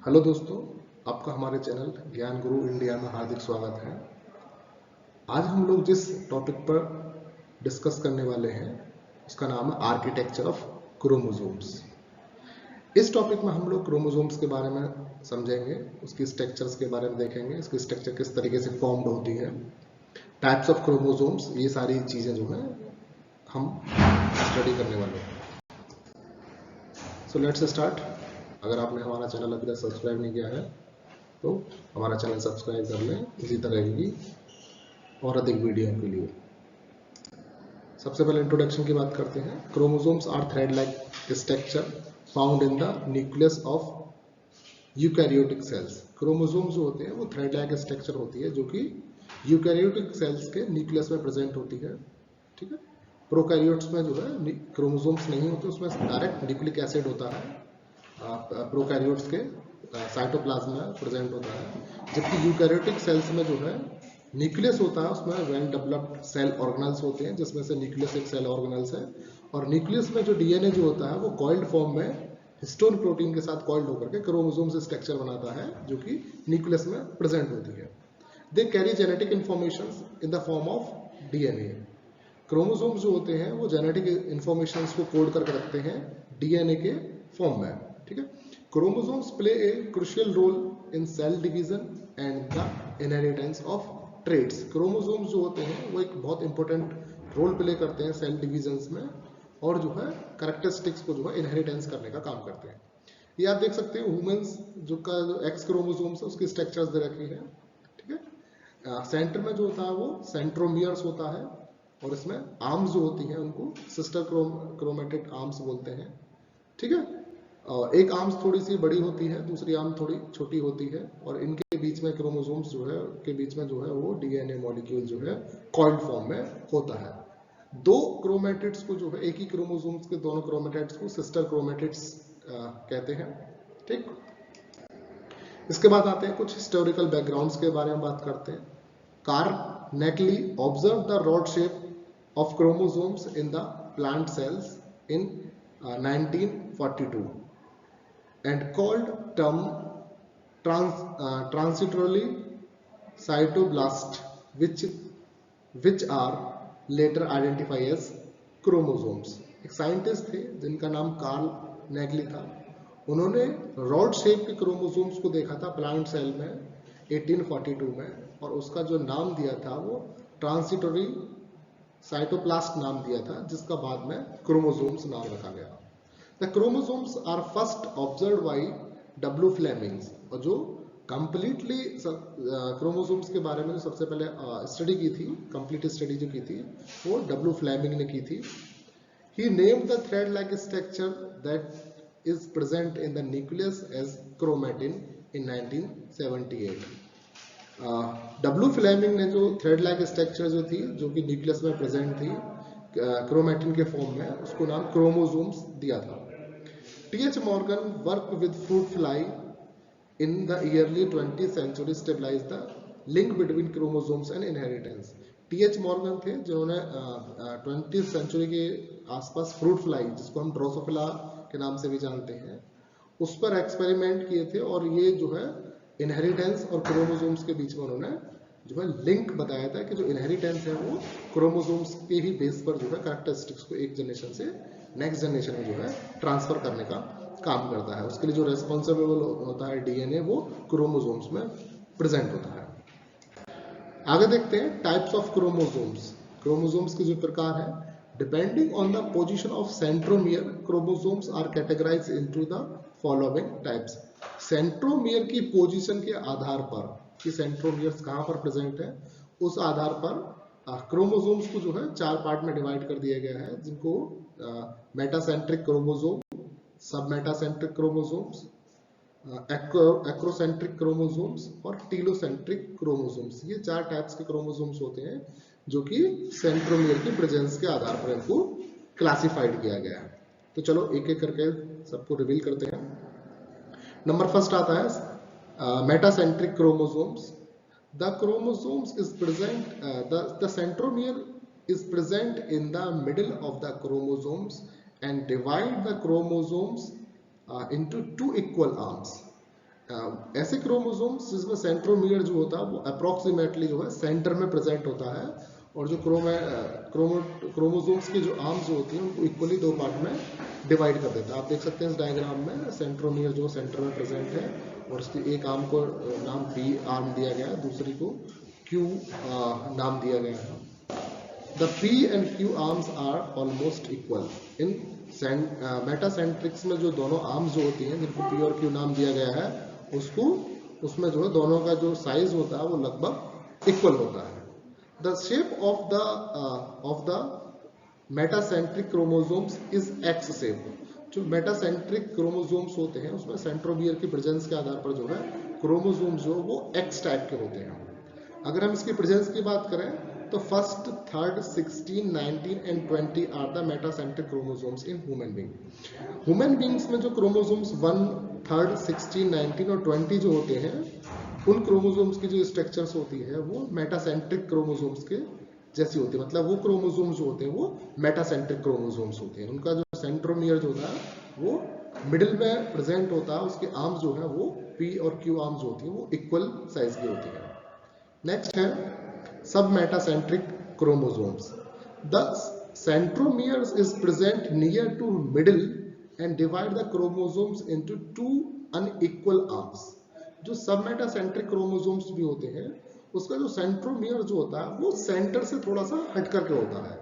Hello दोस्तों, आपका हमारे चैनल ज्ञान गुरु इंडिया में हार्दिक स्वागत है। आज हम लोग जिस टॉपिक पर डिस्कस करने वाले हैं उसका नाम है आर्किटेक्चर ऑफ क्रोमोसोम्स। इस टॉपिक में हम लोग क्रोमोसोम्स के बारे में समझेंगे, उसकी स्ट्रक्चर्स के बारे में देखेंगे, इसकी स्ट्रक्चर किस तरीके से फॉर्म्ड होती है, टाइप्स ऑफ क्रोमोसोम्स, ये सारी चीज़ें जो है हम स्टडी करने वाले हैं। So let's start. अगर आपने हमारा चैनल अभी तक सब्सक्राइब नहीं किया है तो हमारा चैनल सब्सक्राइब कर लें इसी तरह की और अधिक वीडियो के लिए। सबसे पहले इंट्रोडक्शन की बात करते हैं। Chromosomes are thread like structure found in the nucleus of eukaryotic cells. Chromosomes जो होते हैं वो थ्रेड लाइक स्ट्रक्चर होती है जो कि यूकैरियोटिक सेल्स के न्यूक्लियस में प्रेजेंट होती है। ठीक है, प्रोकैरियोट्स में जो है क्रोमोसोम्स नहीं होते, उसमें डायरेक्ट न्यूक्लिक एसिड होता है। प्रोकैरियोट्स के साइटोप्लाज्म में प्रेजेंट होता है, जबकि यूकैरियोटिक सेल्स में जो है न्यूक्लियस होता है, उसमें वेल डेवलप्ड सेल ऑर्गेनल्स होते हैं, जिसमें से न्यूक्लियस एक सेल ऑर्गेनल्स है। और न्यूक्लियस में जो डीएनए जो होता है वो कॉइल्ड फॉर्म में हिस्टोन प्रोटीन के साथ कॉइल्ड होकर के क्रोमोसोम से स्ट्रक्चर बनाता है जो कि न्यूक्लियस में प्रेजेंट होती है। They carry genetic information in the form of DNA. Chromosomes जो होते हैं वो जेनेटिक इंफॉर्मेशन को कोड करके रखते हैं डीएनए के फॉर्म में। ठीक है, chromosomes play a crucial role in cell division and the inheritance of traits. Chromosomes जो होते हैं वो एक बहुत इंपॉर्टेंट रोल प्ले करते हैं सेल डिवीजन्स में, और जो है कैरेक्टरिस्टिक्स को जो है इनहेरिटेंस करने का काम करते हैं। ये आप देख सकते हैं ह्यूमंस जो का जो एक्स क्रोमोसोम्स है उसकी स्ट्रक्चर्स दे रखी है। ठीक है, सेंटर में जो होता है वो सेंट्रोमियर्स होता है, और इसमें आर्म्स जो होती हैं उनको सिस्टर क्रोमेटिड आर्म्स बोलते हैं। ठीक है, एक आर्म्स थोड़ी सी बड़ी होती है, दूसरी आर्म थोड़ी छोटी होती है, और इनके बीच में क्रोमोसोम्स जो है के बीच में जो है वो डीएनए मॉलिक्यूल जो है कॉइल्ड फॉर्म में होता है। दो क्रोमेटिड्स को जो है एक ही क्रोमोसोम्स के दोनों क्रोमेटिड्स को सिस्टर क्रोमेटिड्स कहते हैं। ठीक, इसके बाद आते हैं कुछ हिस्टोरिकल बैकग्राउंड्स के बारे में बात करते हैं। Carnacki observed the rod shape of chromosomes in the plant cells in 1942 and called term transitorily cytoblast, which are later identified as chromosomes. एक साइंटिस्ट थे जिनका नाम कार्ल नेगली था। उन्होंने रॉड शेप के क्रोमोसोम्स को देखा था प्लांट सेल में 1842 में, और उसका जो नाम दिया था वो ट्रांसिटोरी साइटोप्लास्ट नाम दिया था, जिसका बाद में क्रोमोसोम्स नाम रखा गया। The chromosomes are first observe by W Flemings, और जो कंप्लीटली क्रोमोसोम्स के बारे में जो सबसे पहले स्टडी की थी, कंप्लीट स्टडी जो की थी वो डब्ल्यू फ्लेमिंग ने की थी। He named the thread like structure that is present in the nucleus as chromatin इन 1978। डब्ल्यू फ्लेमिंग ने जो थ्रेड लाइक स्ट्रक्चर जो थी जो कि न्यूक्लियस में प्रेजेंट थी क्रोमेटिन के फॉर्म में, उसको नाम क्रोमोसोम्स दिया था। TH Morgan work with fruit fly in the early 20th century stabilise the link between chromosomes and inheritance. TH Morgan थे जिन्होंने 20th सेंचुरी के आसपास फ्रूट फ्लाई, जिसको हम ड्रोसोफिला के नाम से भी जानते हैं, उस पर एक्सपेरिमेंट किए थे, और ये जो है इनहेरिटेंस और क्रोमोसोम्स के बीच में उन्होंने जो है लिंक बताया था कि जो इनहेरिटेंस है वो क्रोमोसोम्स के ही बेस पर जो है कैरेक्टरिस्टिक्स को एक जनरेशन से नेक्स्ट जनरेशन में जो है ट्रांसफर करने का काम करता है। उसके लिए जो रेस्पॉन्सिबल होता है डीएनए वो क्रोमोसोम्स में प्रेजेंट होता है। आगे देखते हैं टाइप्स ऑफ क्रोमोसोम्स। क्रोमोसोम्स के जो प्रकार है, depending on the position of centromere, chromosomes are categorised into the following types. Centromere की पोजीशन के आधार पर कि सेंट्रोमियर्स कहाँ पर प्रेजेंट है, उस आधार पर क्रोमोसोम्स को जो है 4 पार्ट में डिवाइड कर दिया गया है, जिनको मेटासेंट्रिक क्रोमोसोम, सब मेटासेंट्रिक क्रोमोसोम्स, एक्रोसेंट्रिक क्रोमोसोम्स और टीलोसेंट्रिक क्रोमोसोम्स। ये 4 टाइप्स के क्रोमोसोम्स होते हैं जो कि सेंट्रोमियर की प्रेजेंस के आधार पर इनको क्लासिफाइड किया गया है। तो चलो एक एक करके सबको रिवील करते हैं। नंबर फर्स्ट आता है metacentric chromosomes. The chromosomes is present, the centromere is present in the middle of the chromosomes and divide the chromosomes into 2 equal arms. ऐसे क्रोमोसोम्स जिसमें सेंट्रोमियर जो होता है वो अप्रोक्सीमेटली जो है सेंटर में प्रेजेंट होता है, और जो क्रोमोसोम्स की जो आर्म्स जो होती हैं उनको इक्वली दो पार्ट में डिवाइड कर देता है। आप देख सकते हैं इस डायग्राम में सेंट्रोमियर जो सेंटर में प्रेजेंट है, और उसकी एक आर्म को नाम पी आर्म दिया गया है, दूसरी को क्यू नाम दिया गया है। The P and Q arms are almost equal. इन मेटासेंट्रिक्स में जो दोनों आर्म्स जो होती हैं जिनको P और Q नाम दिया गया है, उसमें जो है दोनों का जो साइज होता है वो लगभग इक्वल होता है। The shape of the metacentric chromosomes is X shape. जो मेटासेंट्रिक क्रोमोसोम्स होते हैं उसमें सेंट्रोमियर की प्रेजेंस के आधार पर जो है क्रोमोसोम्स जो वो X टाइप के होते हैं। अगर हम इसकी प्रेजेंस की बात करें तो first, third, 16, 19 and 20 are the metacentric chromosomes in human being. Human beings में जो क्रोमोसोम्स 1, 3, 16, 19 और 20 जो होते हैं, उन क्रोमोसोम्स की जो स्ट्रक्चर्स होती है वो मेटासेंट्रिक क्रोमोसोम्स के जैसी होती है। मतलब वो क्रोमोसोम्स जो होते हैं वो मेटासेंट्रिक क्रोमोसोम्स होते हैं। उनका जो सेंट्रोमियर जो होता है वो मिडिल में प्रेजेंट होता है, उसके आर्म्स जो है वो पी और क्यू आर्म्स जो होती है वो इक्वल साइज की होती है। नेक्स्ट है submetacentric chromosomes. The centromere is present near to middle and divide the chromosomes into two unequal arms. जो सबमेटासेंट्रिक क्रोमोसोम्स भी होते हैं उसका जो सेंट्रोमियर जो होता है वो सेंटर से थोड़ा सा हट करके होता है,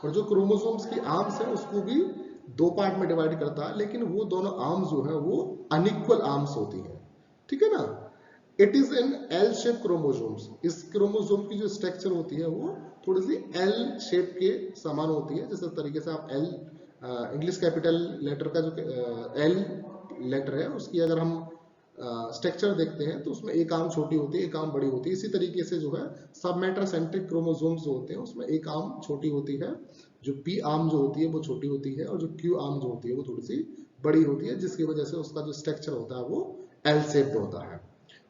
और जो क्रोमोसोम्स की आर्म्स है उसको भी दो पार्ट में डिवाइड करता है, लेकिन वो दोनों आर्म्स जो है वो अनइक्वल आर्म्स होती है। ठीक है ना। It is an L shape chromosomes. इस क्रोमोसोम की जो स्ट्रक्चर होती है वो थोड़ी सी एल शेप के समान होती है। जैसे तरीके से आप एल इंग्लिश कैपिटल लेटर का जो एल लेटर है उसकी अगर हम स्ट्रक्चर देखते हैं तो उसमें एक आर्म छोटी होती है, एक आर्म बड़ी होती है। इसी तरीके से जो है सबमेटासेंट्रिक क्रोमोसोम्स जो होते हैं उसमें एक आर्म छोटी होती है, जो पी आर्म जो होती है वो छोटी होती है, और जो क्यू आर्म जो होती है वो थोड़ी सी बड़ी होती है, जिसकी वजह से उसका जो स्ट्रक्चर होता है वो एल शेप होता है।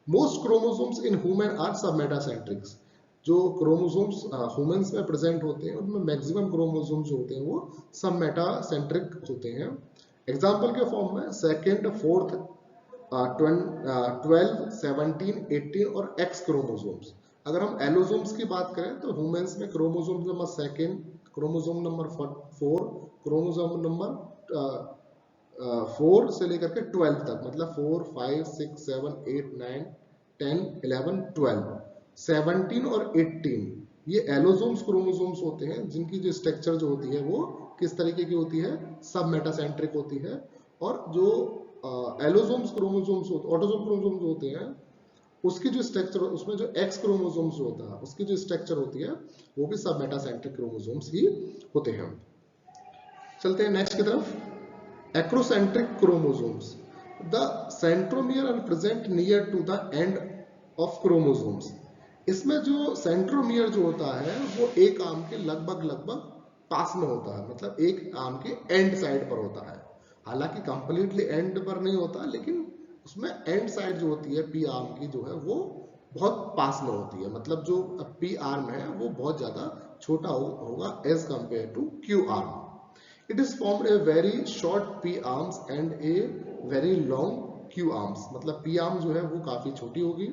Most chromosomes in human are submetacentric. जो क्रोमोसोम्स ह्यूमंस में प्रेजेंट होते हैं उनमें मैक्सिमम क्रोमोसोम्स जो होते हैं वो सबमेटासेंट्रिक होते हैं। एग्जांपल के फॉर्म में सेकंड, फोर्थ, 12, 17, 18 और एक्स क्रोमोसोम्स। अगर हम एलोसोम्स की बात करें तो ह्यूमंस में chromosome number second, chromosome number 4, chromosome number 4 से लेकर के 12 तक, मतलब 4, 5, 6, 7, 8, 9, 10, 11, 12, 17 और 18 ये एलोसोम्स क्रोमोसोम्स होते हैं, जिनकी जो स्ट्रक्चर जो होती है वो किस तरीके की होती है, सब मेटासेंट्रिक होती है। और जो एलोसोम्स क्रोमोसोम्स ऑटोसोम क्रोमोसोम्स होते हैं उसकी जो स्ट्रक्चर, उसमें जो एक्स क्रोमोसोम्स होता है उसकी जो स्ट्रक्चर होती है वो भी सब मेटासेंट्रिक क्रोमोसोम्स ही होते हैं। चलते हैं नेक्स्ट की तरफ। Acrocentric chromosomes. The centromere are present near to the end of chromosomes. इसमें जो सेंट्रोमियर जो होता है वो एक आर्म के लगभग पास में होता है, मतलब एक आर्म के एंड साइड पर होता है। हालांकि कंप्लीटली एंड पर नहीं होता, लेकिन उसमें एंड साइड जो होती है पी आर्म की जो है वो बहुत पास में होती है। मतलब जो पी आर्म है वो बहुत ज्यादा छोटा होगा as compare to q arm. It is formed a very short P arms and a very long Q arms. मतलब P arm जो है वो काफी छोटी होगी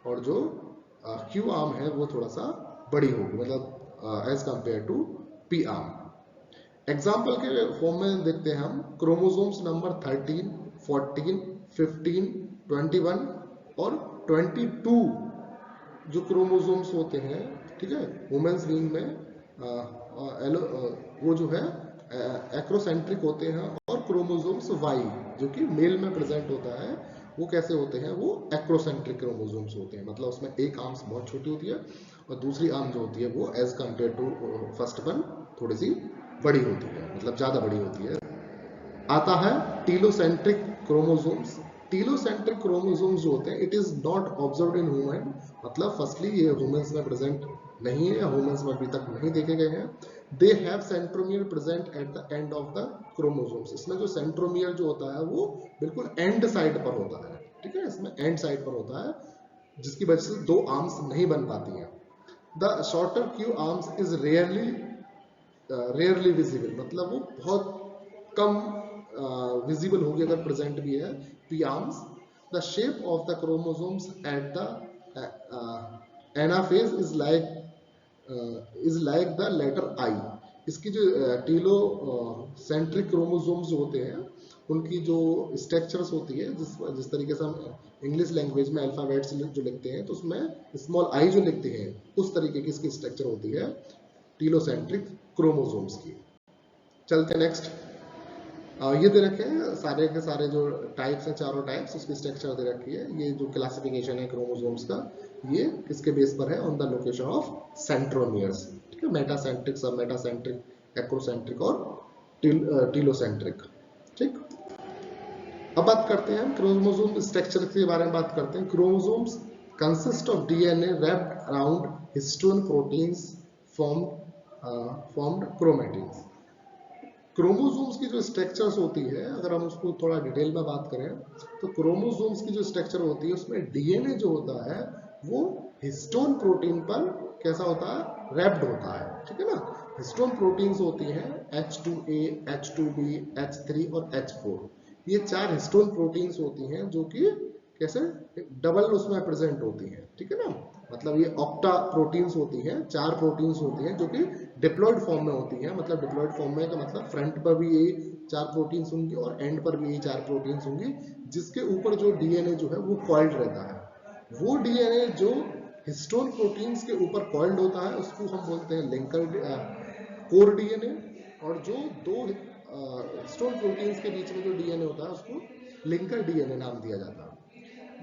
और जो Q arm है वो थोड़ा सा बड़ी होगी, मतलब as compared to P arm. Example के फॉर्म में देखते हैं हम क्रोमोसोम्स नंबर 13, 14, 15, 21 और 22 जो क्रोमोसोम्स होते हैं, ठीक है, वुमेन्स बीइंग में वो जो है एक्रोसेंट्रिक होते हैं। और क्रोमोसोम्स वाई जो कि मेल में प्रेजेंट होता है वो कैसे होते हैं, वो एक्रोसेंट्रिक क्रोमोसोम्स होते हैं। मतलब उसमें एक आर्म्स बहुत छोटी होती है और दूसरी आर्म जो होती है वो as compare to first one थोड़ी सी बड़ी होती है, मतलब ज्यादा बड़ी होती है। आता है टीलोसेंट्रिक क्रोमोसोम्स। टीलोसेंट्रिक क्रोमोसोम्स जो होते हैं it is not observed in human, मतलब फर्स्टली ये ह्यूमंस में प्रेजेंट नहीं है या ह्यूमंस में अभी तक नहीं देखे गए हैं। They have centromere present at the end of the chromosomes. इसमें जो सेंट्रोमियर जो होता है वो बिल्कुल एंड साइड पर होता है, ठीक है, इसमें एंड साइड पर होता है, जिसकी वजह से दो आर्म्स नहीं बन पाती हैं। The shorter Q arms is rarely visible, मतलब वो बहुत कम विजिबल होगी अगर प्रेजेंट भी है P arms. The shape of the chromosomes at the anaphase is like the letter I. इसकी जो टीलोसेंट्रिक क्रोमोसोम्स होते हैं उनकी जो स्ट्रक्चर्स होती है, जिस तरीके से हम इंग्लिश लैंग्वेज में अल्फाबेट्स जो लिखते हैं तो उसमें स्मॉल आई जो लिखते हैं उस तरीके की इसकी स्ट्रक्चर होती है टीलोसेंट्रिक क्रोमोसोम्स की। चलते नेक्स्ट। ये दे रखे हैं सारे के सारे जो टाइप्स हैं, चारों टाइप्स, उसकी स्ट्रक्चर दे रखी है। ये जो क्लासिफिकेशन है क्रोमोसोम्स का, ये किसके बेस पर है? On the location of centromeres. ठीक है, मेटासेंट्रिक, सब मेटासेंट्रिक, एक्रोसेंट्रिक और टीलोसेंट्रिक। ठीक, अब बात करते हैं क्रोमोसोम स्ट्रक्चर के बारे में बात करते हैं। Chromosomes consist of DNA wrapped around histone proteins formed chromatins. Chromosomes की जो स्ट्रक्चर्स होती है, अगर हम उसको थोड़ा डिटेल में बात करें तो क्रोमोसोम्स की जो स्ट्रक्चर होती है उसमें डीएनए जो होता है वो हिस्टोन प्रोटीन पर कैसा होता है? रैप्ड होता है। ठीक है ना, हिस्टोन प्रोटीन्स होती हैं H2A, H2B, H3 और H4। ये 4 हिस्टोन प्रोटीन्स होती हैं जो कि कैसे डबल उसमें प्रेजेंट होती हैं। ठीक है ना, मतलब ये ऑक्टा प्रोटीन्स होती हैं, 4 प्रोटीन्स होती हैं जो कि डिप्लॉयड फॉर्म में होती हैं। मतलब डिप्लॉयड फॉर्म में का मतलब फ्रंट पर भी यही 4 प्रोटीन्स होंगी और एंड पर भी यही 4 प्रोटीन्स होंगी, जिसके ऊपर जो डीएनए जो है वो कॉइल्ड रहता है। वो डीएनए जो हिस्टोन प्रोटीन्स के ऊपर कॉइल्ड होता है उसको हम बोलते हैं लिंकर कोर डीएनए, और जो दो हिस्टोन प्रोटीन्स के बीच में जो डीएनए होता है उसको लिंकर डीएनए नाम दिया जाता है।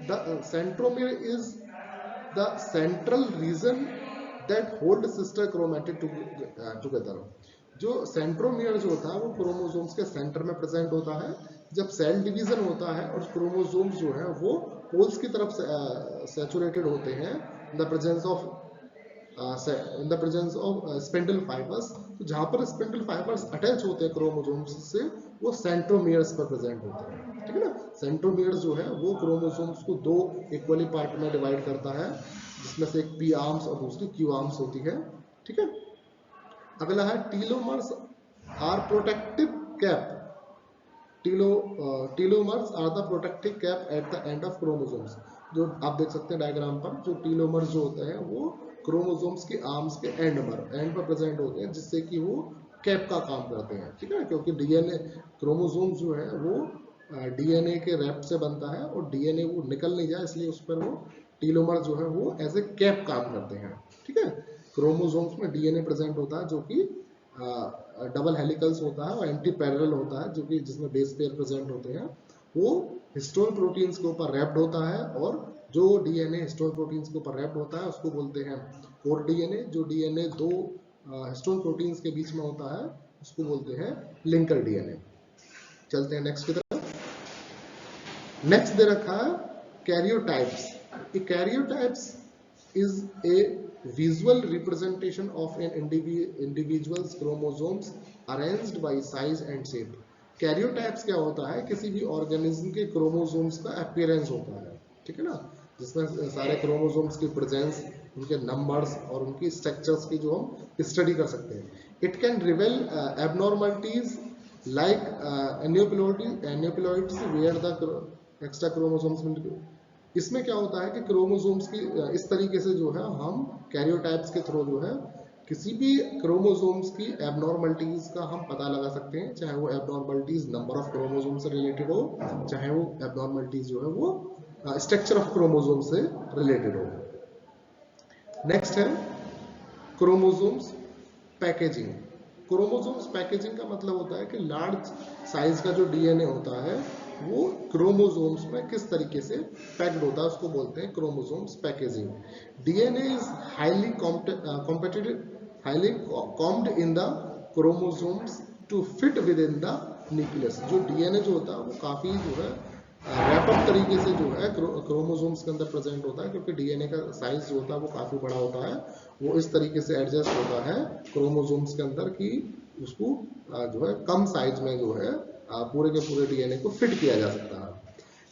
The centromere is the central region that hold sister chromatid together. जो सेंट्रोमियर जो होता है वो क्रोमोसोम्स के सेंटर में प्रेजेंट होता है। जब सेल डिवीजन होता है और क्रोमोसोम्स जो है वो पोल्स की तरफ सैचुरेटेड होते हैं in the presence of spindle fibres, तो जहां पर स्पिंडल फाइबर्स अटैच होते हैं क्रोमोसोम्स से वो सेंट्रोमियर्स पर प्रेजेंट होते हैं। ठीक है ना, सेंट्रोमियर्स जो है वो क्रोमोसोम्स को 2 इक्वली पार्ट में डिवाइड करता है, जिसमें से एक पी आर्म्स और दूसरी क्यू आर्म्स होती है। ठीक है, अगला है telomeres are protective cap. Telomeres are the protective cap at the end of chromosomes. जो आप देख सकते हैं डायग्राम पर, जो टीलोमर्स जो होते हैं वो क्रोमोसोम्स के आर्म्स के एंड पर प्रेजेंट होते हैं, जिससे कि वो कैप का काम करते हैं। ठीक है, क्योंकि डीएनए क्रोमोसोम्स जो है वो डीएनए के रैप से बनता है और डीएनए वो निकल नहीं जाए इसलिए उस पर वो टीलोमर जो है वो एज ए कैप काम करते हैं। ठीक है, क्रोमोसोम्स में डीएनए प्रेजेंट होता है जो कि डबल हेलिकल्स होता है और एंटी पैरेलल होता है, जो कि जिसमें बेस पेयर प्रेजेंट होते हैं। वो हिस्टोन प्रोटीन्स के ऊपर रैप्ड होता है और जो डीएनए हिस्टोन प्रोटीन्स के ऊपर रैप्ड होता है उसको बोलते हैं कोर डीएनए। जो डीएनए 2 हिस्टोन प्रोटीन्स के बीच में होता है उसको बोलते हैं लिंकर डीएनए। चलते हैं नेक्स्ट की तरफ। नेक्स्ट दे रखा है karyotypes. Karyotypes is a visual representation of an individual's chromosomes arranged by size and shape। कैरियोटाइप्स क्या होता है? किसी भी ऑर्गेनिज्म के क्रोमोसोम्स का अपीयरेंस होता है। ठीक है ना, जिसमें सारे क्रोमोसोम्स की प्रेजेंस, उनके नंबर्स और उनकी स्ट्रक्चर्स की जो हम स्टडी कर सकते हैं। It can reveal abnormalities like aneuploids where the extra chromosomes. इसमें क्या होता है कि क्रोमोसोम्स की इस तरीके से जो है हम कैरियोटाइप्स के थ्रू जो है किसी भी क्रोमोसोम्स की एबनॉर्मलिटीज का हम पता लगा सकते हैं, चाहे वो एबनॉर्मलिटीज नंबर ऑफ क्रोमोसोम से रिलेटेड हो, चाहे वो एबनॉर्मलिटीज जो है वो स्ट्रक्चर ऑफ क्रोमोसोम से रिलेटेड हो। नेक्स्ट है क्रोमोसोम्स पैकेजिंग। क्रोमोसोम्स पैकेजिंग का मतलब होता है कि लार्ज साइज का जो डीएनए होता है वो क्रोमोसोम्स में किस तरीके से पैक्ड होता है, उसको बोलते हैं chromosomes packaging. DNA is highly combed in the chromosomes to fit within the nucleus. जो डीएनए जो होता है वो काफी जो है रैपअप तरीके से जो है क्रोमोसोम्स के अंदर प्रेजेंट होता है, क्योंकि डीएनए का साइज जो होता है वो काफी बड़ा होता है। वो इस तरीके से एडजस्ट होता है क्रोमोसोम्स के अंदर कि उसको जो है कम साइज में जो है पूरे के पूरे डीएनए को फिट किया जा सकता है।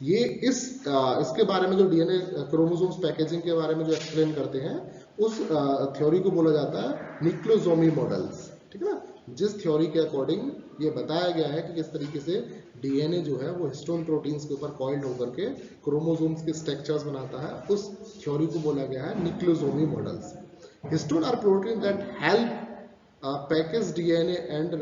ये इसके बारे में जो डीएनए क्रोमोसोम्स पैकेजिंग के बारे में जो एक्सप्लेन करते हैं उस थ्योरी को बोला जाता है न्यूक्लियोसोमी मॉडल्स। ठीक है ना, जिस थ्योरी के अकॉर्डिंग ये बताया गया है कि किस तरीके से डीएनए जो है वो हिस्टोन प्रोटीन्स के ऊपर कॉइल्ड होकर के क्रोमोसोम्स के स्ट्रक्चर्स बनाता है, उस थ्योरी को बोला गया है nucleosome models. Histone are protein that help package DNA and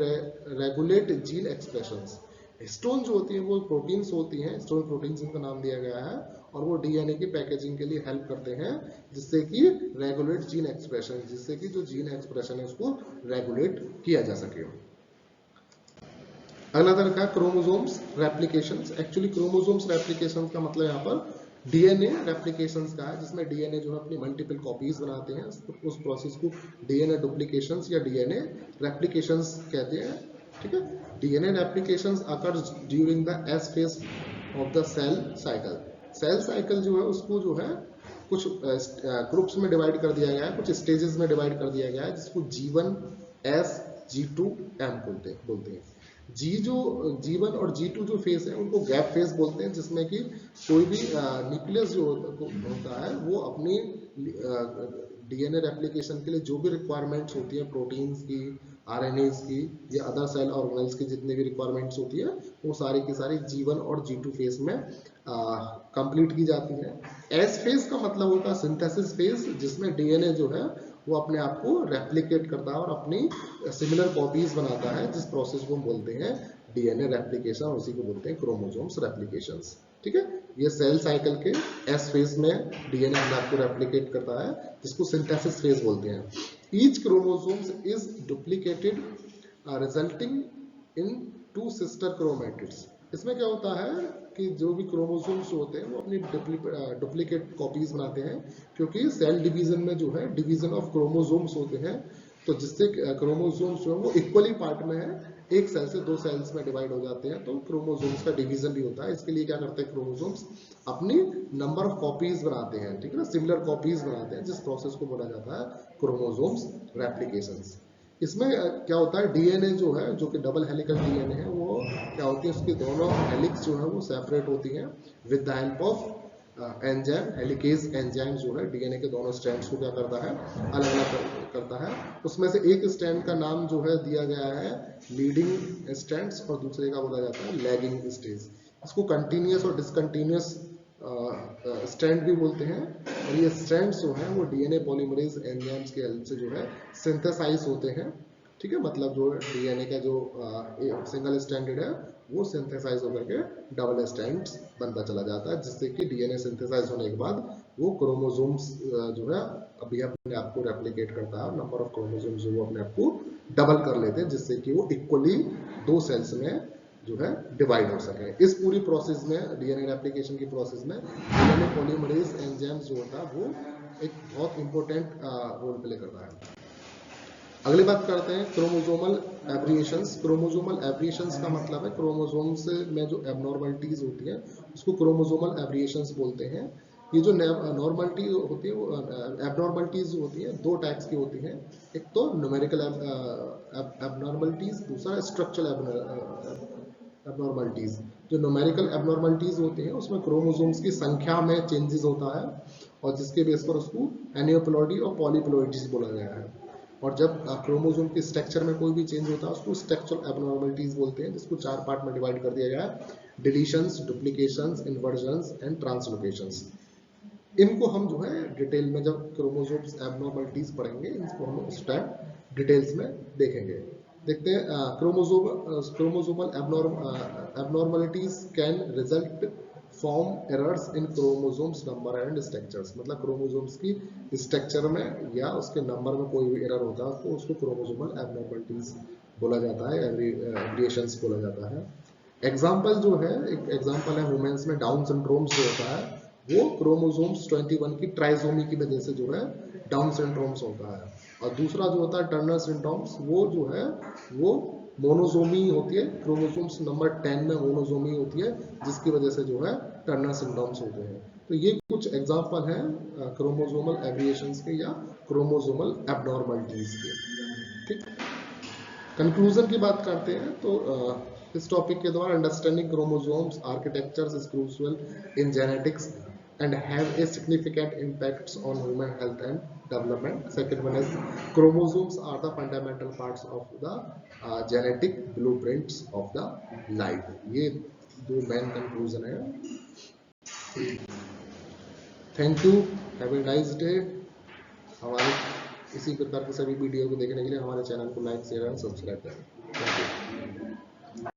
regulate gene expressions. Histone जो होती है वो प्रोटीन्स होती हैं, हिस्टोन प्रोटीन्स इनका नाम दिया गया है, और वो डीएनए की पैकेजिंग के लिए हेल्प करते हैं, जिससे कि रेगुलेट जीन एक्सप्रेशन, जिससे कि जो जीन एक्सप्रेशन है उसको रेगुलेट किया जा सके। अगला तरीका क्रोमोसोम्स रेप्लिकेशंस। एक्चुअली क्रोमोसोम्स रेप्लिकेशंस का मतलब यहाँ पर डीएनए रेप्लिकेशंस का है, जिसमें डीएनए जो है अपनी मल्टीपल कॉपीज बनाते हैं, उस प्रोसेस को डीएनए डुप्लीकेशंस या डीएनए रेप्लिकेशंस कहते हैं। ठीक है, DNA replications occurs during the S phase of the cell cycle. Cell cycle जो है उसको जो है कुछ ग्रुप्स में डिवाइड कर दिया गया है, कुछ स्टेजेस में डिवाइड कर दिया गया है, जिसको G1, S, G2, M बोलते हैं। G1 और G2 जो फेज है उनको गैप फेज बोलते हैं, जिसमें कि कोई भी न्यूक्लियस जो होता है वो अपनी डीएनए रेप्लिकेशन के लिए जो भी रिक्वायरमेंट्स होती है, प्रोटीन्स की, आरएनएस की या अदर सेल ऑर्गेनेल्स की जितनी भी रिक्वायरमेंट्स होती है, वो सारी की सारी G1 और G2 फेज में कंप्लीट की जाती है। एस फेज का मतलब होता है सिंथेसिस फेज, जिसमें डीएनए जो है वो अपने आप को रेप्लिकेट करता है और अपनी सिमिलर कॉपीज बनाता है, जिस प्रोसेस को हम बोलते हैं डीएनए रेप्लिकेशन, उसी को बोलते हैं क्रोमोसोम्स रेप्लिकेशंस। ठीक है, ये सेल साइकिल के एस फेज में डीएनए अपने आप को रेप्लिकेट करता है, जिसको सिंथेसिस फेज बोलते हैं। Each chromosomes is duplicated resulting in 2 sister chromatids. इसमें क्या होता है कि जो भी क्रोमोसोम्स होते हैं वो अपनी डुप्लीकेट कॉपीज बनाते हैं, क्योंकि सेल डिवीजन में जो है डिवीजन ऑफ क्रोमोसोम्स होते हैं, तो जिससे क्रोमोसोम्स जो है वो इक्वली पार्ट में है, एक सेल से 2 सेल्स में डिवाइड हो जाते हैं, तो क्रोमोसोम्स का डिवीजन भी होता है। इसके लिए क्या करते हैं क्रोमोसोम्स, अपनी नंबर ऑफ कॉपीज बनाते हैं, ठीक है ना, सिमिलर कॉपीज बनाते हैं, जिस प्रोसेस को बोला जाता है क्रोमोसोम्स रेप्लिकेशंस। इसमें क्या होता है, डीएनए जो है, जो कि डबल हेलिकल डीएनए है, वो क्या होती है, उसकी दोनों हेलिक्स जो है वो सेपरेट होती हैं with the help of enzyme. Helicase enzyme जो है डीएनए के दोनों स्ट्रैंड्स को क्या करता है, अलग अलग करता है। उसमें से एक स्ट्रैंड का नाम जो है दिया गया है लीडिंग स्ट्रैंड्स, और दूसरे का बोला जाता है लैगिंग स्टेज। इसको कंटिन्यूअस और डिसकंटिन्यूअस स्ट्रैंड भी बोलते हैं, और ये स्ट्रैंड्स जो हैं वो डीएनए पॉलीमरेज एंजाइम्स के हेल्प से जो है सिंथेसाइज होते हैं। ठीक है, मतलब जो डीएनए का जो सिंगल स्ट्रैंडेड है वो सिंथेसाइज होकर के डबल स्ट्रैंड्स बनता चला जाता है, जिससे कि डीएनए सिंथेसाइज होने के बाद वो क्रोमोसोम्स जो है अभी अपने आप को रेप्लिकेट करता है, और नंबर ऑफ क्रोमोसोम्स जो वो अपने आप को डबल कर लेते हैं, जिससे कि वो इक्वली 2 सेल्स में जो है डिवाइड हो सके। इस पूरी प्रोसेस में, डीएनए रेप्लिकेशन की प्रोसेस में, डीएनए पॉलीमरेज एंजाइम्स जो होता है वो एक बहुत इंपॉर्टेंट रोल प्ले करता है। अगली बात करते हैं क्रोमोसोमल एब्रिएशंस। क्रोमोसोमल एब्रिएशंस का मतलब है क्रोमोसोम्स में जो एबनॉर्मलिटीज होती है उसको क्रोमोसोमल एब्रिएशंस बोलते हैं। ये जो नॉर्मलिटी होती है, वो एबनॉर्मलिटीज होती है, 2 टाइप्स की होती हैं। एक तो न्यूमेरिकल एबनॉर्मलिटीज, दूसरा स्ट्रक्चरल एबनॉर्मलिटीज। जो न्यूमेरिकल एबनॉर्मलिटीज होती हैं उसमें क्रोमोसोम्स की संख्या में चेंजेस होता है, और जिसके बेस पर उसको एनियोप्लॉइडी और पॉलीप्लॉइडीज बोला गया है। और जब क्रोमोसोम के स्ट्रक्चर में कोई भी चेंज होता है उसको स्ट्रक्चरल एबनॉर्मलिटीज बोलते हैं, जिसको 4 पार्ट में डिवाइड कर दिया गया है: डिलीशंस, डुप्लीकेशंस, इन्वर्जन्स एंड ट्रांसलोकेशंस। इनको हम जो है डिटेल में जब क्रोमोसोम्स एबनॉर्मलिटीज पढ़ेंगे, इनको हम उस टाइम डिटेल्स में देखेंगे। देखते हैं chromosomal abnormalities can result form errors in chromosomes number and structures. मतलब क्रोमोसोम्स की स्ट्रक्चर में या उसके नंबर में कोई भी एरर होता है तो उसको क्रोमोसोमल एबनॉर्मलिटीज बोला जाता है, एब्रिएशंस बोला जाता है। एग्जाम्पल जो है, एक एग्जाम्पल है वुमेन्स में डाउन सिंड्रोम्स जो होता है, वो क्रोमोसोम्स 21 की ट्राइसोमी की वजह से जो है डाउन सिंड्रोम्स होता है। और दूसरा जो होता है टर्नर सिंड्रोम्स, वो जो है वो मोनोसोमी होती है, क्रोमोसोम्स नंबर 10 में मोनोसोमी होती है, जिसकी वजह से जो है टर्नर सिंड्रोम्स होते हैं। तो ये कुछ एग्जाम्पल हैं क्रोमोसोमल एब्रिएशंस के या क्रोमोसोमल एबनॉर्मलिटीज के। ठीक, कंक्लूजन की बात करते हैं तो इस टॉपिक के द्वारा understanding chromosomes architectures is crucial in genetics and have a significant impacts on human health and development. Second one is chromosomes are the fundamental parts of the genetic blueprints of the life. ये दो main conclusion है. Thank you. Have a nice day. हमारे इसी प्रकार की सभी video को देखने के लिए हमारे चैनल को लाइक शेयर एंड सब्सक्राइब करें. Thank you.